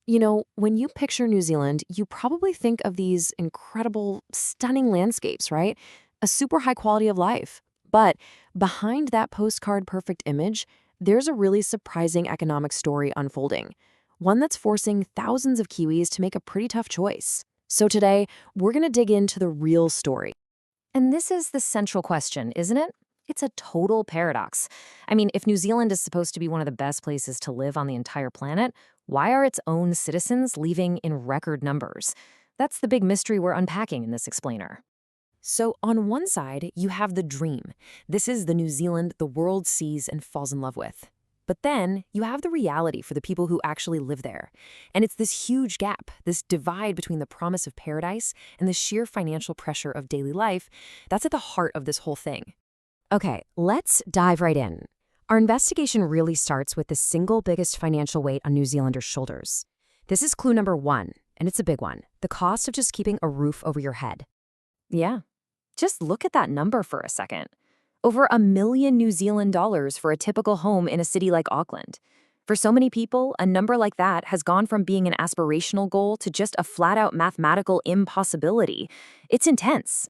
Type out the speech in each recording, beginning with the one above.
When you picture New Zealand, you probably think of these incredible, stunning landscapes, right? A super high quality of life. But behind that postcard perfect image, there's a really surprising economic story unfolding, one that's forcing thousands of Kiwis to make a pretty tough choice. So today, we're going to dig into the real story. And this is the central question, isn't it? It's a total paradox. I mean, if New Zealand is supposed to be one of the best places to live on the entire planet, why are its own citizens leaving in record numbers? That's the big mystery we're unpacking in this explainer. So, on one side, you have the dream. This is the New Zealand the world sees and falls in love with. But then you have the reality for the people who actually live there. And it's this huge gap, this divide between the promise of paradise and the sheer financial pressure of daily life, that's at the heart of this whole thing. Okay, let's dive right in. Our investigation really starts with the single biggest financial weight on New Zealanders' shoulders. This is clue number one, and it's a big one: the cost of just keeping a roof over your head. Yeah, just look at that number for a second. Over $1 million New Zealand dollars for a typical home in a city like Auckland. For so many people, a number like that has gone from being an aspirational goal to just a flat-out mathematical impossibility. It's intense.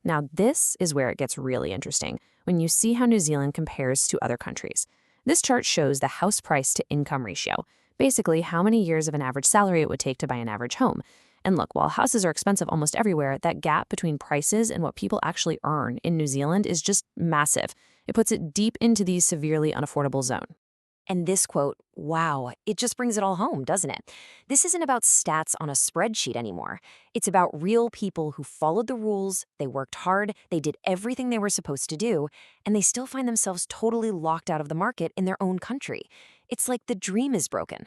Now, this is where it gets really interesting when you see how New Zealand compares to other countries. This chart shows the house price to income ratio, basically how many years of an average salary it would take to buy an average home. And look, while houses are expensive almost everywhere, that gap between prices and what people actually earn in New Zealand is just massive. It puts it deep into the severely unaffordable zone. And this quote, wow, it just brings it all home, doesn't it? This isn't about stats on a spreadsheet anymore. It's about real people who followed the rules, they worked hard, they did everything they were supposed to do, and they still find themselves totally locked out of the market in their own country. It's like the dream is broken.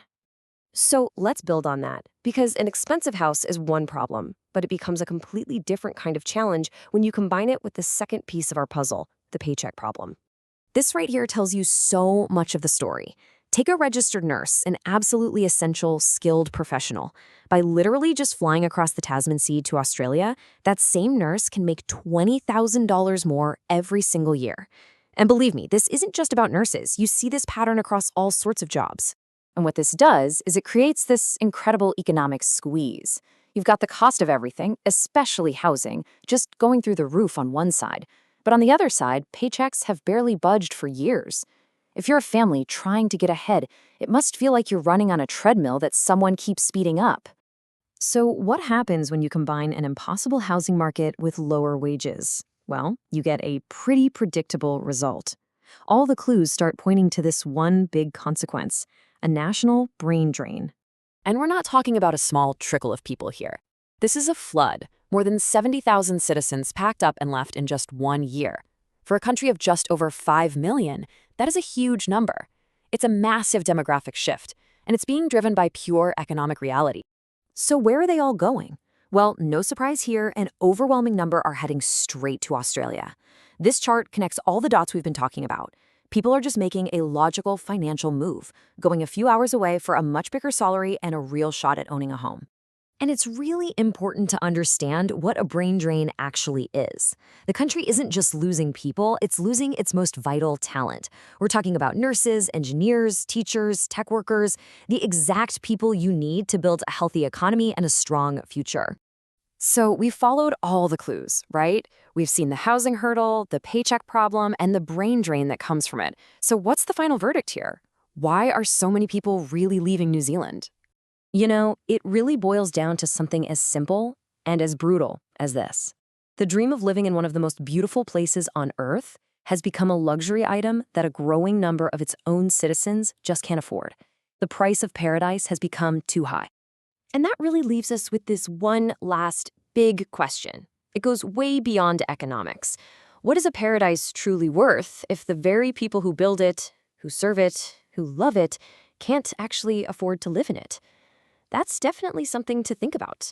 So let's build on that, because an expensive house is one problem, but it becomes a completely different kind of challenge when you combine it with the second piece of our puzzle, the paycheck problem. This right here tells you so much of the story. Take a registered nurse, an absolutely essential, skilled professional. By literally just flying across the Tasman Sea to Australia, that same nurse can make $20,000 more every single year. And believe me, this isn't just about nurses. You see this pattern across all sorts of jobs. And what this does is it creates this incredible economic squeeze. You've got the cost of everything, especially housing, just going through the roof on one side. But on the other side, paychecks have barely budged for years. If you're a family trying to get ahead, it must feel like you're running on a treadmill that someone keeps speeding up. So what happens when you combine an impossible housing market with lower wages? Well, you get a pretty predictable result. All the clues start pointing to this one big consequence: a national brain drain. And we're not talking about a small trickle of people here. This is a flood. More than 70,000 citizens packed up and left in just 1 year. For a country of just over 5 million, that is a huge number. It's a massive demographic shift, and it's being driven by pure economic reality. So where are they all going? Well, no surprise here, an overwhelming number are heading straight to Australia. This chart connects all the dots we've been talking about. People are just making a logical financial move, going a few hours away for a much bigger salary and a real shot at owning a home. And it's really important to understand what a brain drain actually is. The country isn't just losing people, it's losing its most vital talent. We're talking about nurses, engineers, teachers, tech workers, the exact people you need to build a healthy economy and a strong future. So we've followed all the clues, right? We've seen the housing hurdle, the paycheck problem, and the brain drain that comes from it. So what's the final verdict here? Why are so many people really leaving New Zealand? It really boils down to something as simple and as brutal as this. The dream of living in one of the most beautiful places on Earth has become a luxury item that a growing number of its own citizens just can't afford. The price of paradise has become too high. And that really leaves us with this one last big question. It goes way beyond economics. What is a paradise truly worth if the very people who build it, who serve it, who love it, can't actually afford to live in it? That's definitely something to think about.